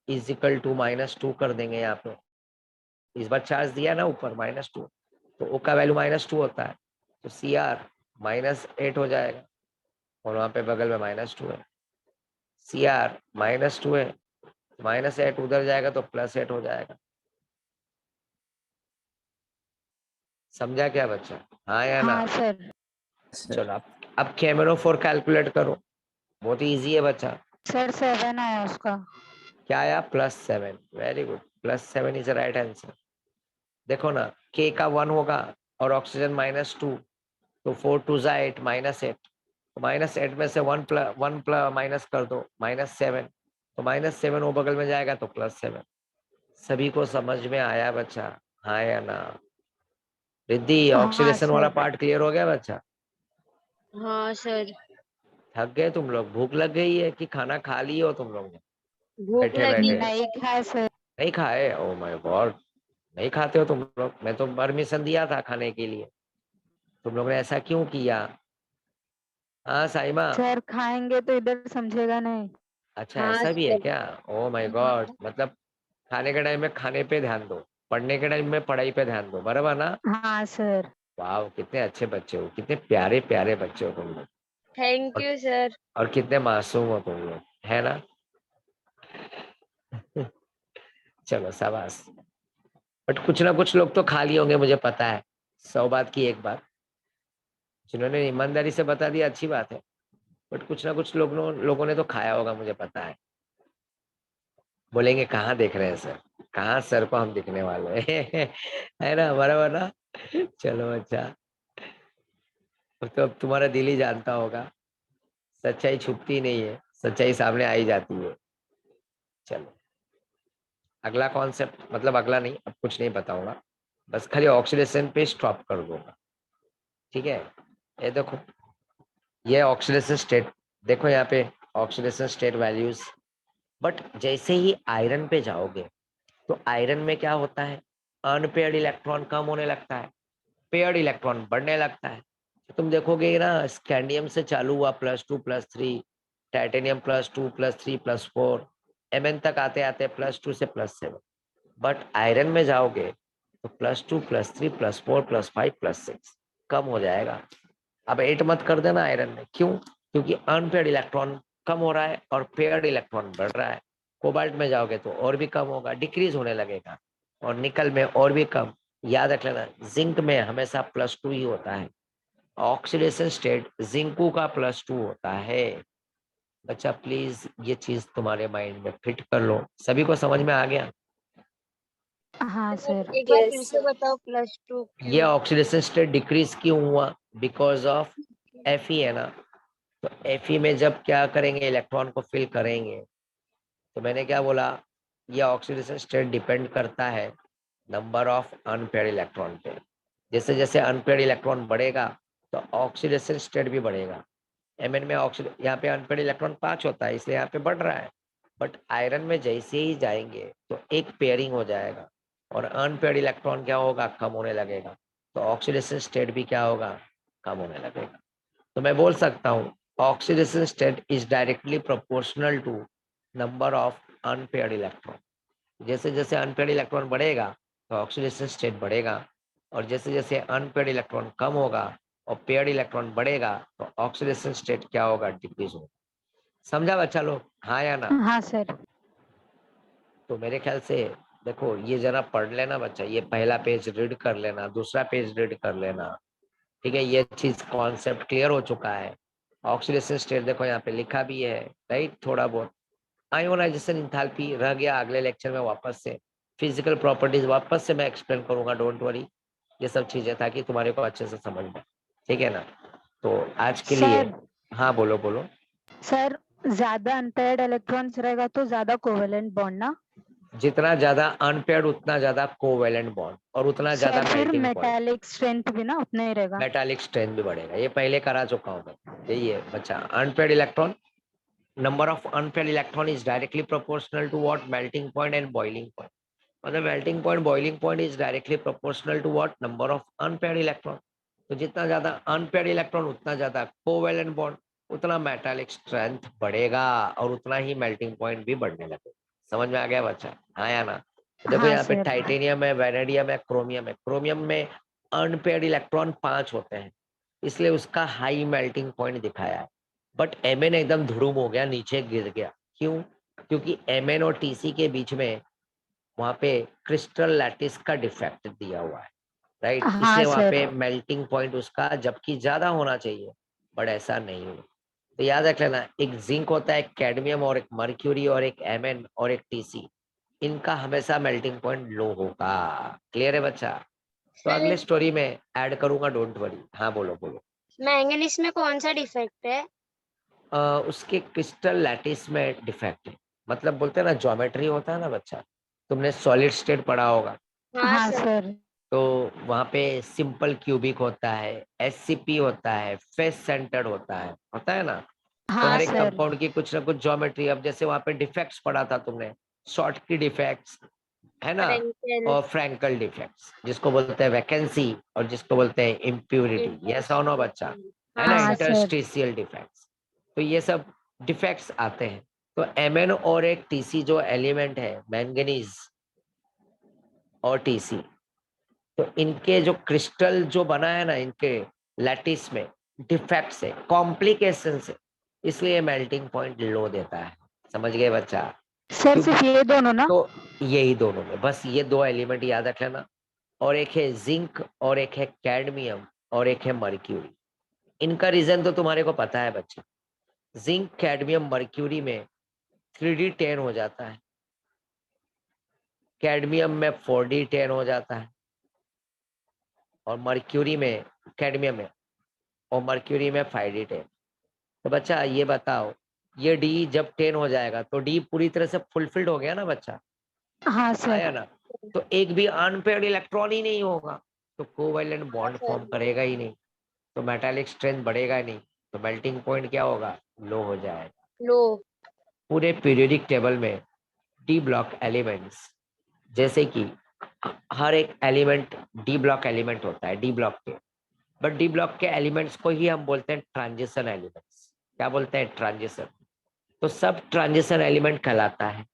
A: = -2 कर देंगे यहाँ पे। इस बार चार्ज दिया ना ऊपर -2, तो O का वैल्यू -2 होता है, तो Cr -8 हो जाएगा, और वहां पे बगल में -2 है। Cr -2 है, -8 उधर जाएगा तो +8 हो जाएगा। समझा क्या बच्चा? हाँ या ना?
D: हाँ सर।
F: सर
A: चलो अब KMnO4 कैलकुलेट करो, बहुत इजी है बच्चा।
D: सर 7 आया उसका।
A: क्या आया? +7, very good. +7 is right answer. देखो ना, K का 1 होगा और ऑक्सीजन -2, तो 4 2 8 -8, तो -8 में से 1 प्लस माइनस कर दो, -7, तो -7 वो बगल में जाएगा तो +7। सभी को समझ में आया बच्चा? हाँ या ना? रिद्धि,
D: हाँ
A: ऑक्सीडेशन वाला
D: सर।
A: पार्ट क्लियर हो गया बच्चा?
B: हाँ सर।
A: थक गए तुम लोग? भूख लग गई है कि खाना खा लिए हो तुम लोग ने
B: भूख
A: बैठे
B: लगी
A: बैठे?
B: है
D: नहीं
B: सर।
D: खाए सर।
A: नहीं खाए? ओ माय गॉड, नहीं खाते हो तुम लोग? मैं तो परमिशन दिया था खाने के लिए, तुम लोग ने ऐसा क्यों किया? हाँ साइमा,
D: सर खाएंगे तो इधर समझेगा नहीं।
A: अच्छा
B: हाँ
A: ऐसा भी है
B: सर।
A: क्या? ओ माय गॉड, मतलब खाने के टाइम में खाने पे ध्यान दो, पढ़ने के टाइम में पढ़ाई पे ध्यान दो, बराबर ना?
D: हाँ सर।
A: वाह, कितने अच्छे बच्चे हो, कितने प्यारे प्यारे बच्चे हो तुम लोग,
B: थैंक
A: और,
B: यू सर।
A: और कितने मासूम हो तुम लोग, है ना? चलो शाबाश। बट कुछ ना कुछ लोग तो खा लिए होंगे, मुझे पता है। 100 बात की एक बात, जिन्होंने ईमानदारी से बता दिया अच्छी बात है, बट कुछ ना कुछ लोगों ने तो खाया होगा, मुझे पता है। बोलेंगे कहाँ देख रहे हैं सर, कहाँ सर को हम दिखने वाले हैं है ना, बराबर ना? चलो अच्छा, तो अब तुम्हारा दिल ही जानता होगा, सच्चाई छुपती नहीं है, सच्चाई सामने आई जाती है। चलो, अगला कॉन्सेप्ट, मतलब अगला नहीं, अब कुछ नहीं बताऊंगा, बस खाली ऑक्सीडेशन पे स्टॉप कर दूंगा, ठीक है? ये देखो, ये ऑक्सीडेशन स्टेट, देखो यहाँ पे ऑक्सीडेशन स्टेट वैल्यूज। बट जैसे ही आयरन पे जाओगे तो आयरन में क्या होता है? अनपेयर्ड इलेक्ट्रॉन कम होने लगता है, पेयर्ड इलेक्ट्रॉन बढ़ने लगता है। तो तुम देखोगे ना, स्कैंडियम से चालू हुआ +2 +3, टाइटेनियम +2 +3 +4, Mn तक आते आते +2 से +7। बट आयरन में जाओगे तो +2 +3 +4 +5 +6 कम हो जाएगा। अब 8 मत कर देना आयरन में, क्यों? क्योंकि अनपेयर्ड इलेक्ट्रॉन कम हो रहा है और पेयर्ड इलेक्ट्रॉन बढ़ रहा है। कोबाल्ट में जाओगे तो और भी कम होगा, डिक्रीज होने लगेगा, और निकल में और भी कम। याद रख लेना, जिंक में हमेशा +2 ही होता है, ऑक्सीडेशन स्टेट जिंकू का +2 होता है। बच्चा प्लीज ये चीज तुम्हारे माइंड में फिट कर लो। सभी को समझ में आ गया?
D: हाँ सर।
B: एक बार फिर से बताओ, +2
A: ये
B: क्यों?
A: ऑक्सीडेशन स्टेट डिक्रीज क्यों हुआ? बिकॉज ऑफ Fe है ना। तो Fe में जब क्या करेंगे, इलेक्ट्रॉन को फिल करेंगे, तो मैंने क्या बोला, ये ऑक्सीडेशन स्टेट डिपेंड करता है नंबर ऑफ अनपेयर्ड इलेक्ट्रॉन पे। जैसे जैसे अनपेयर्ड इलेक्ट्रॉन बढ़ेगा तो ऑक्सीडेशन स्टेट भी बढ़ेगा। Mn में ऑक्सीजन, यहाँ पे अनपेयर्ड इलेक्ट्रॉन 5 होता है, इसलिए यहाँ पे बढ़ रहा है। बट आयरन में जैसे ही जाएंगे तो एक पेयरिंग हो जाएगा और अनपेयर्ड इलेक्ट्रॉन क्या होगा, कम होने लगेगा, तो ऑक्सीडेशन स्टेट भी क्या होगा, कम होने लगेगा। तो मैं बोल सकता हूँ oxidation state is directly proportional to number of unpaired electron. जैसे जैसे अनपेयर्ड इलेक्ट्रॉन बढ़ेगा तो ऑक्सीडेशन स्टेट बढ़ेगा, और जैसे जैसे अनपेयर्ड इलेक्ट्रॉन कम होगा और पेयर्ड इलेक्ट्रॉन बढ़ेगा तो ऑक्सीडेशन स्टेट क्या होगा, डिक्रीज होगा। समझा बच्चा लोग, हाँ या ना?
D: हाँ सर।
A: तो मेरे ख्याल से देखो, ये जरा पढ़ लेना बच्चा, ये पहला पेज रीड कर लेना, दूसरा पेज रीड कर लेना, ठीक है? ये चीज कॉन्सेप्ट क्लियर हो चुका है। ऑक्सीडेशन स्टेट देखो यहाँ पे लिखा भी है, राइट? थोड़ा बहुत आयोनाइजेशन इंथैल्पी रह गया, अगले लेक्चर में वापस से फिजिकल प्रॉपर्टीज वापस से मैं एक्सप्लेन करूंगा, डोंट वरी। ये सब चीजें ताकि तुम्हारे को अच्छे से समझ में, ठीक है ना? तो आज के लिए,
D: सर।
A: हाँ बोलो बोलो।
D: सर ज्यादा अनपेयर्ड इलेक्ट्रॉन्स रहेगा तो ज्यादा कोवेलेंट बॉन्ड ना?
A: जितना ज्यादा अनपेयर्ड उतना ज्यादा कोवेलेंट बॉन्ड और उतना ज्यादा
D: सर फिर
A: मेल्टिंग पॉइंट,
D: मेटालिक स्ट्रेंथ भी ना उतना ही रहेगा?
A: मेटालिक स्ट्रेंथ भी बढ़ेगा। ये पहले करा चुका हूँ मैं, यही है बच्चा। Unpaired electron, number of unpaired electron is directly proportional to what, melting point and boiling point. मतलब melting point boiling point is directly proportional to what, number of unpaired electron. तो जितना ज्यादा अनपेयर्ड इलेक्ट्रॉन उतना ज्यादा covalent bond, उतना metallic strength बढ़ेगा और उतना ही मेल्टिंग पॉइंट भी बढ़ने लगेगा। समझ में आ गया बच्चा, हाँ या ना? तो देखो
D: हाँ
A: यहाँ पे
D: सर।
A: टाइटेनियम है, वेनेडियम है, क्रोमियम है। क्रोमियम में अनपेयर्ड इलेक्ट्रॉन 5 होते हैं, इसलिए उसका हाई मेल्टिंग पॉइंट दिखाया है। बट Mn एकदम धुरुम हो गया, नीचे गिर गया, क्यों? क्योंकि Mn और Tc के बीच में वहां पे क्रिस्टल लैटिस का डिफेक्ट दिया हुआ है, राइट?
D: हाँ
A: इसलिए वहां
D: सर।
A: पे मेल्टिंग पॉइंट उसका जबकि ज्यादा होना चाहिए, बट ऐसा नहीं हुआ। तो याद रख लेना, एक जिंक होता है, एक कैडमियम और एक मर्क्यूरी और एक Mn और एक Tc। इनका हमेशा मेल्टिंग पॉइंट लो होगा। क्लियर है बच्चा? तो
B: सर
A: अगले स्टोरी में ऐड करूंगा, डोंट वरी। हाँ बोलो बोलो।
B: मैंगनीज में कौन सा डिफेक्ट है?
A: उसके क्रिस्टल लैटिस में डिफेक्ट है। मतलब बोलते हैं ना, ज्योमेट्री होता है ना बच्चा, तुमने सॉलिड स्टेट पढ़ा होगा।
B: हाँ
D: हाँ
B: सर।
D: सर।
A: तो वहां पे सिंपल क्यूबिक होता है, एससीपी होता है, फेस सेंटर्ड होता है ना। तो
D: हाँ
A: हर एक
D: सर।
A: कंपाउंड की कुछ ना कुछ ज्योमेट्री, अब जैसे वहां पे डिफेक्ट्स पढ़ा था तुमने, शॉर्ट की डिफेक्ट्स है ना,
B: फ्रेंकेल।
A: और फ्रैंकल डिफेक्ट्स, जिसको बोलते हैं वैकेंसी और जिसको बोलते हैं इम्प्योरिटी। यस और नो बच्चा? है ना,
B: हाँ
D: हाँ
B: सर।
D: सर।
A: Interstitial defects. तो ये सब डिफेक्ट्स आते हैं। तो एमएन और एक टीसी जो एलिमेंट है, मैंगनीज और टीसी, तो इनके जो क्रिस्टल जो बना है ना, इनके लैटिस में डिफेक्ट से, कॉम्प्लिकेशन से, इसलिए मेल्टिंग पॉइंट लो देता है। समझ गए बच्चा?
D: सर सिर्फ ये दोनों ना?
A: तो यही दोनों में, बस ये दो एलिमेंट याद रख लेना। और एक है जिंक और एक है कैडमियम और एक है मर्क्यूरी। इनका रीजन तो तुम्हारे को पता है बच्चा। जिंक कैडमियम मर्क्यूरी में 3D10 हो जाता है, कैडमियम में 4D10 हो जाता है, और मर्क्यूरी में, कैडमियम में और मर्क्यूरी में 5D10। तो बच्चा ये बताओ, ये डी जब 10 हो जाएगा तो डी पूरी तरह से फुलफिल्ड हो गया ना बच्चा?
D: हाँ
A: आया
D: सर।
A: ना? तो एक भी अनपेयर्ड इलेक्ट्रॉन ही नहीं होगा, तो कोवैलेंट बॉन्ड फॉर्म करेगा ही नहीं, तो मेटालिक स्ट्रेंथ बढ़ेगा ही नहीं, तो मेल्टिंग पॉइंट क्या होगा? लो हो जाएगा।
B: लो।
A: पूरे पीरियोडिक टेबल में डी ब्लॉक एलिमेंट्स, जैसे कि हर एक एलिमेंट डी ब्लॉक एलिमेंट होता है, डी ब्लॉक के, बट डी ब्लॉक के एलिमेंट्स को ही हम बोलते हैं ट्रांजिशन एलिमेंट्स। क्या बोलते हैं? ट्रांजिशन। तो सब ट्रांजिशन एलिमेंट कहलाता है।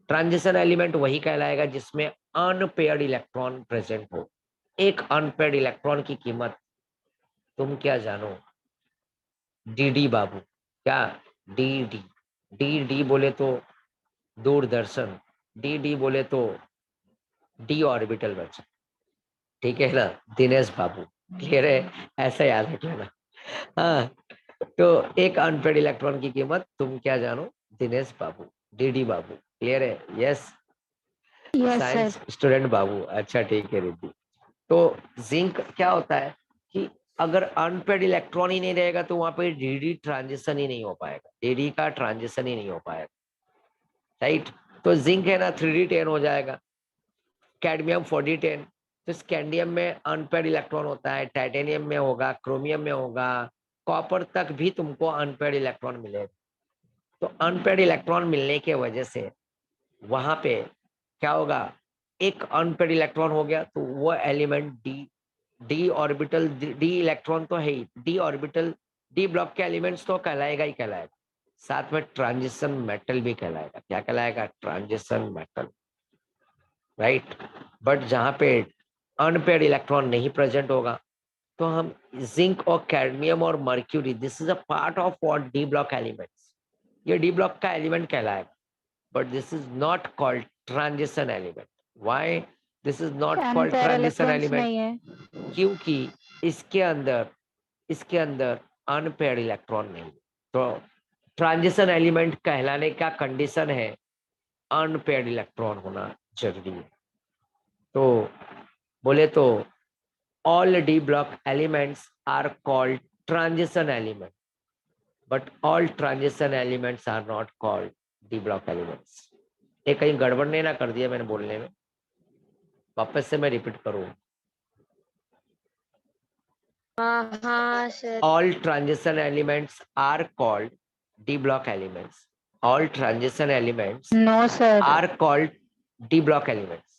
A: ट्रांजिशन एलिमेंट वही कहलाएगा जिसमें अनपेयर्ड इलेक्ट्रॉन प्रेजेंट हो। एक अनपेयर्ड इलेक्ट्रॉन की कीमत तुम क्या जानो? डी डी बाबू। क्या? D D. डी डी बोले तो दूरदर्शन, डी डी बोले तो डी ऑर्बिटल बचा। ठीक है ना दिनेश बाबू? क्लियर है? ऐसा याद रख लेना। हाँ, तो एक अनपेड इलेक्ट्रॉन की कीमत तुम क्या जानो? Dinesh Babu, D D Babu. Clear है? Yes.
D: Yes sir.
A: Science student बाबू। अच्छा ठीक है रिद्धि। तो जिंक क्या होता है कि अगर अनपेड इलेक्ट्रॉन ही नहीं रहेगा तो वहां पे डीडी ट्रांजिशन ही नहीं हो पाएगा, डीडी का ट्रांजिशन ही नहीं हो पाएगा। राइट? तो जिंक है ना 3D10 हो जाएगा, कैडमियम 4D10। तो स्कैंडियम में अनपेड इलेक्ट्रॉन होता है, टाइटेनियम में होगा, क्रोमियम में होगा, कॉपर तक भी तुमको अनपेड इलेक्ट्रॉन मिलेगा। तो अनपेड इलेक्ट्रॉन मिलने की वजह से वहां पे क्या होगा? एक अनपेड इलेक्ट्रॉन हो गया तो वो element D, D orbital, D electron तो है ही, डी ऑर्बिटल, डी ब्लॉक के एलिमेंट्स तो कहलाएगा ही कहलाएगा, साथ में ट्रांजिशन मेटल भी कहलाएगा। क्या कहलाएगा? Transition metal. राइट? बट जहां पे अनपेड इलेक्ट्रॉन नहीं प्रेजेंट होगा तो हम जिंक और कैडमियम और mercury, this is a part of what D block elements, ये डी ब्लॉक का एलिमेंट कहलाएगा, but this is not called transition element. Why this is not called
D: unpaired
A: transition
D: electrons
A: element?
D: नहीं है।
A: क्योंकि इसके अंदर अनपेयर्ड इलेक्ट्रॉन नहीं। तो ट्रांजिशन एलिमेंट कहलाने का कंडीशन है अनपेयर्ड इलेक्ट्रॉन होना जरूरी है। तो बोले तो all d block elements are called transition element, but all transition elements are not called d block elements। ये कहीं गड़बड़ नहीं ना कर दिया मैंने बोलने में? वापस से मैं रिपीट करूं,
B: हाँ हाँ sir.
A: all transition elements are called d block elements, all transition elements
D: no sir.
A: are called d block elements।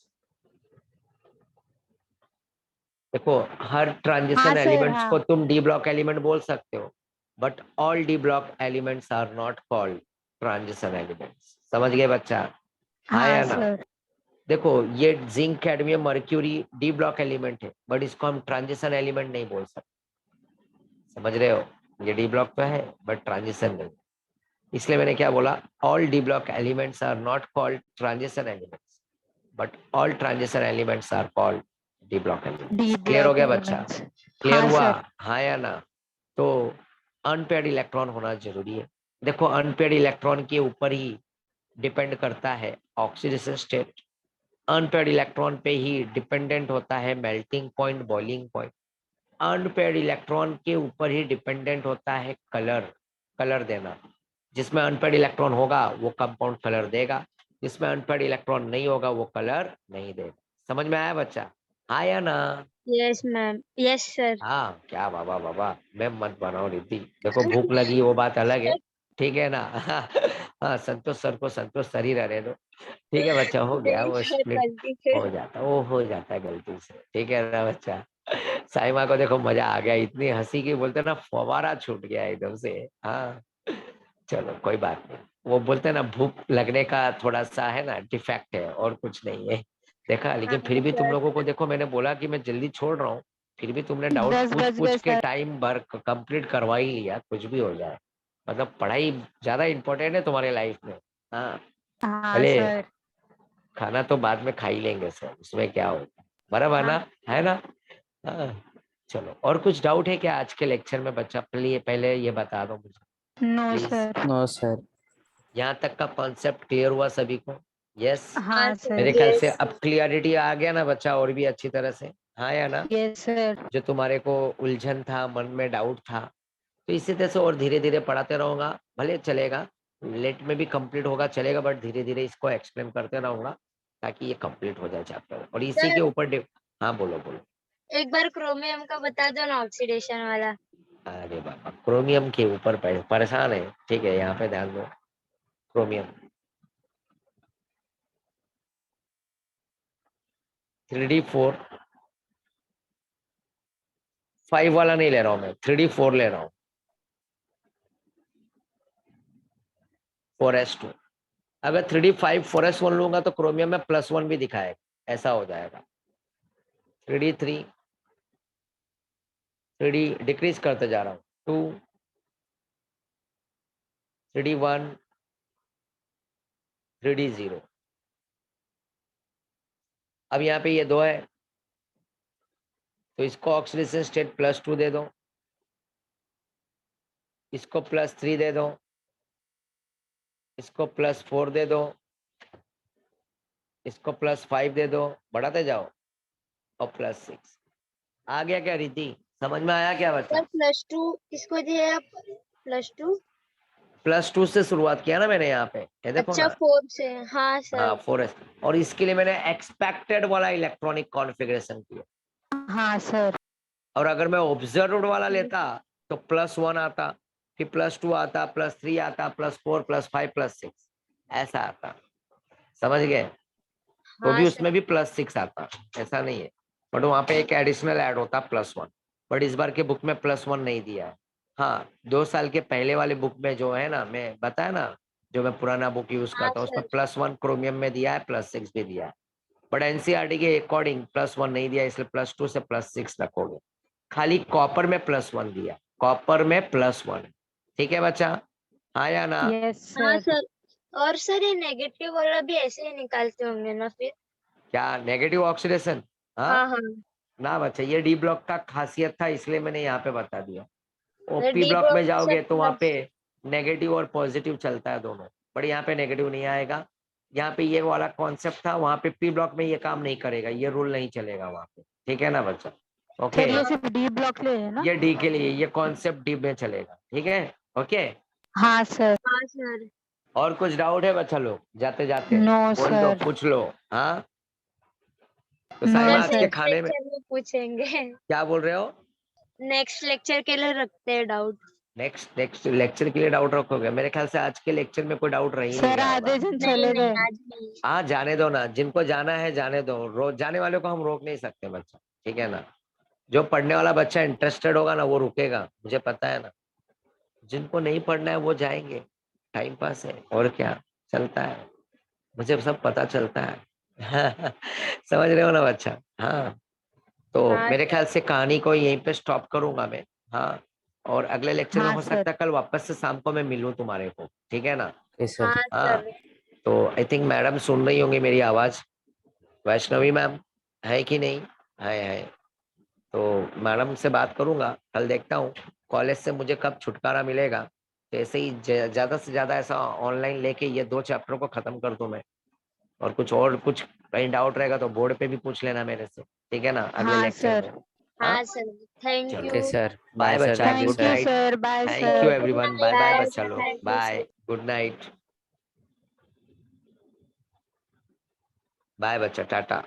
A: देखो, हर
D: हाँ
A: ट्रांजिशन
D: सर।
A: एलिमेंट्स को
D: हाँ
A: तुम डी ब्लॉक एलिमेंट बोल सकते हो, but all D block elements are not called transition elements. समझ गए बच्चा? हाँ
D: हाँ
A: या ना?
D: सर।
A: देखो, ये zinc cadmium mercury D block element है, बट इसको हम ट्रांजिशन एलिमेंट नहीं बोल सकते। समझ रहे हो? ये डी ब्लॉक तो है बट ट्रांजिशन नहीं। इसलिए मैंने क्या बोला? All D block elements are not called transition elements, but all transition elements are called D block elements.
D: D
A: clear हो
D: ब्लॉक
A: गया बच्चा?
D: एलिमेंट्स।
A: क्लियर
D: हाँ
A: हुआ?
D: सर।
A: हाँ या ना? तो अनपेयर्ड इलेक्ट्रॉन होना जरूरी है। देखो, अनपेयर्ड इलेक्ट्रॉन के ऊपर ही डिपेंड करता है ऑक्सीडेशन स्टेट, अनपेयर्ड इलेक्ट्रॉन पे ही डिपेंडेंट होता है melting point, boiling point, unpaired electron के ऊपर ही डिपेंडेंट होता है कलर, कलर देना। जिसमें अनपेयर्ड इलेक्ट्रॉन होगा वो कंपाउंड कलर देगा, जिसमें अनपेयर्ड इलेक्ट्रॉन नहीं होगा वो कलर नहीं देगा। समझ में आया बच्चा? हाँ या ना?
B: Yes ma'am, yes sir.
A: हाँ क्या बाबा बाबा, मैं मत बनाओ रिद्धि, देखो भूख लगी वो बात अलग है, ठीक है ना? हाँ संतोष सर को संतोष सर ही रहने दो, ठीक है बच्चा, हो गया
B: नहीं
A: वो
B: सर,
A: स्प्लिट,
B: गलती से।
A: हो जाता, वो हो जाता है गलती से, ठीक है ना बच्चा? साइमा को देखो मजा आ गया, इतनी हंसी की बोलते ना फवारा छूट गया एकदम से। हाँ चलो कोई बात नहीं, वो बोलते ना भूख लगने का थोड़ा सा है ना डिफेक्ट है और कुछ नहीं है, देखा?
B: हाँ
A: लेकिन फिर भी तुम
B: सर।
A: लोगों को देखो, मैंने बोला कि मैं जल्दी छोड़ रहा हूँ, फिर भी तुमने डाउट
D: 10
A: पूछ
D: बज
A: पूछ
D: गए
A: के
D: सर।
A: टाइम भर कंप्लीट करवा ही लिया, कुछ भी हो जाए, मतलब पढ़ाई ज्यादा इम्पोर्टेंट है तुम्हारे लाइफ में। हाँ
D: हाँ
A: भले
D: सर।
A: खाना तो बाद में खा ही लेंगे सर, उसमें क्या होगा, बराबर
B: हाँ
A: ना, है ना? हाँ चलो, और कुछ डाउट है क्या आज के लेक्चर में बच्चा? प्लीज पहले ये बता दो मुझे
D: no
A: please.
D: Sir.
F: No sir.
A: यहाँ तक का कॉन्सेप्ट क्लियर हुआ सभी को? यस?
B: हाँ
D: हाँ
B: सर,
A: मेरे
D: सर।
A: ख्याल से
B: यस।
A: अब क्लियरिटी आ गया ना बच्चा, और भी अच्छी तरह से, हाँ या ना?
D: Yes sir.
A: जो तुम्हारे को उलझन था, मन में डाउट था, तो इसी तरह से और धीरे धीरे पढ़ाते रहूंगा, भले चलेगा, लेट में भी कंप्लीट होगा चलेगा, बट धीरे धीरे इसको एक्सप्लेन करते रहूंगा ताकि ये कंप्लीट हो जाए चैप्टर, और इसी के
B: सर
A: ऊपर हाँ बोलो बोलो।
B: एक बार क्रोमियम का बता दो ना, ऑक्सीडेशन वाला।
A: अरे बाबा क्रोमियम के ऊपर परेशान है, ठीक है, यहाँ पे ध्यान दो। क्रोमियम 3D4 5 वाला नहीं ले रहा हूं मैं, 3D4 ले रहा हूँ, 4s2। अगर 3D5 4s1 लूंगा तो क्रोमियम में +1 भी दिखाएगा, ऐसा हो जाएगा। 3D3 3D डिक्रीज करते जा रहा हूँ, 2 3D1 3D0। अब यहाँ पे ये 2 है तो इसको ऑक्सीडेशन स्टेट +2 दे दो, इसको +3 दे दो, इसको +4 दे दो, इसको +5 दे दो, बढ़ाते जाओ, और +6। आ गया क्या रिद्धि? समझ में आया क्या बच्चा?
B: सर +2 किसको दिया आप? +2?
A: +2 से शुरुआत किया ना मैंने यहाँ पे, ये देखो
B: अच्छा
A: ना।
B: 4 से, हाँ
A: हाँ
B: सर।
A: 4s, और इसके लिए मैंने एक्सपेक्टेड वाला इलेक्ट्रॉनिक कॉन्फ़िगरेशन किया,
D: हाँ सर।
A: और अगर मैं ऑब्जर्व्ड वाला लेता तो +1 आता, फिर +2 आता, +3 आता, +4 +5 +6 ऐसा आता, समझ गए? तो
B: हाँ
A: भी
B: सर।
A: उसमें भी +6 आता, ऐसा नहीं है, बट वहां पे एक एडिशनल ऐड होता +1, बट इस बार के बुक में +1 नहीं दिया है। हाँ 2 साल के पहले वाले बुक में जो है ना, मैं बताया ना, जो मैं पुराना बुक यूज
B: हाँ
A: करता हूँ उसमें
B: सर।
A: +1 क्रोमियम में दिया है, +6 भी दिया है, बट एनसीईआरटी के अकॉर्डिंग +1 नहीं दिया, इसलिए +2 से +6 रखोगे। खाली कॉपर में +1 दिया, कॉपर में +1, ठीक है बच्चा? हाँ या ना?
D: यस
B: हाँ
D: सर।
B: सर। और सर ये नेगेटिव वाला भी ऐसे ही निकालते होंगे ना फिर?
A: क्या नेगेटिव ऑक्सीडेशन? हाँ
B: हाँ हाँ।
A: ना बच्चा, ये डी ब्लॉक का खासियत था, इसलिए मैंने यहाँ पे बता दिया। और
B: मतलब
A: पी
B: डी
A: ब्लॉक
B: ब्लॉक
A: में
B: से
A: जाओगे तो वहां पे
B: प्लस।
A: नेगेटिव और पॉजिटिव चलता है दोनों, बट यहाँ पे नेगेटिव नहीं आएगा। यहाँ पे ये वाला कॉन्सेप्ट था, वहां पे पी ब्लॉक में ये काम नहीं करेगा, ये रूल नहीं चलेगा वहां पे, ठीक है ना बच्चा? ओके,
D: सर ये
B: हाँ
D: सिर्फ डी ब्लॉक ले है ना?
A: ये डी के लिए, ये कॉन्सेप्ट डी में चलेगा, ठीक है? ओके,
D: हाँ सर।
B: हाँ सर।
A: और कुछ डाउट है बच्चा लोग जाते जाते?
D: नो
A: बोल दो,
D: सर।
A: पूछ लो। हाँ तो
D: नो
A: साइमा
B: सर
A: आज के
D: सर।
B: नेक्स्ट
A: खाने में
B: लेक्चर में पूछेंगे।
A: क्या बोल रहे हो?
B: नेक्स्ट लेक्चर के लिए रखते हैं डाउट।
A: नेक्स्ट लेक्चर के लिए डाउट रखोगे? मेरे ख्याल से आज के लेक्चर में कोई डाउट रह ही नहीं
D: सर
A: गया
D: आधे
A: होगा।
D: जन
B: नहीं
D: चले
B: नहीं,
D: गए।
B: आज नहीं।
A: हाँ जाने दो ना, जिनको जाना है जाने दो, रोज जाने वाले को हम रोक नहीं सकते बच्चा, ठीक है ना? जो पढ़ने वाला बच्चा इंटरेस्टेड होगा ना वो रुकेगा, मुझे पता है ना। जिनको नहीं पढ़ना है वो जाएंगे, टाइम पास है और क्या, चलता है, मुझे सब पता चलता है। समझ रहे हो ना बच्चा? हाँ तो
B: हाँ
A: मेरे
B: सर।
A: ख्याल से कहानी को यहीं पे स्टॉप करूंगा मैं। हाँ और अगले लेक्चर में
D: हाँ
A: हो
D: सर।
A: सकता है कल वापस से शाम को मैं मिलूं तुम्हारे को, ठीक है ना?
F: Okay sir.
B: हाँ
A: हाँ
B: सर।
A: तो आई थिंक मैडम सुन रही होंगी मेरी आवाज, वैष्णवी मैम है कि नहीं? है। तो मैडम से बात करूंगा कल, देखता हूँ कॉलेज से मुझे कब छुटकारा मिलेगा, तो ऐसे ही ज्यादा से ज्यादा ऐसा ऑनलाइन लेके ये 2 चैप्टर को खत्म कर दूं मैं, और कुछ कहीं डाउट रहेगा तो बोर्ड पे भी पूछ लेना मेरे से, ठीक है ना, अगले
D: हाँ
A: लेक्चर
D: सर।
A: में। हाँ
B: हाँ सर, थैंक
A: चलो,
F: okay
B: you.
F: Sir,
A: bye
F: bye sir,
A: बच्चा,
F: thank you
A: good
D: thank you
F: sir.
A: Night.
D: Sir, bye
A: thank you
D: sir.
A: Everyone, bye bye
B: bye
A: बच्चा
B: सर,
A: लोग,
B: thank you
A: bye,
B: sir.
A: Good night, bye बच्चा, टाटा।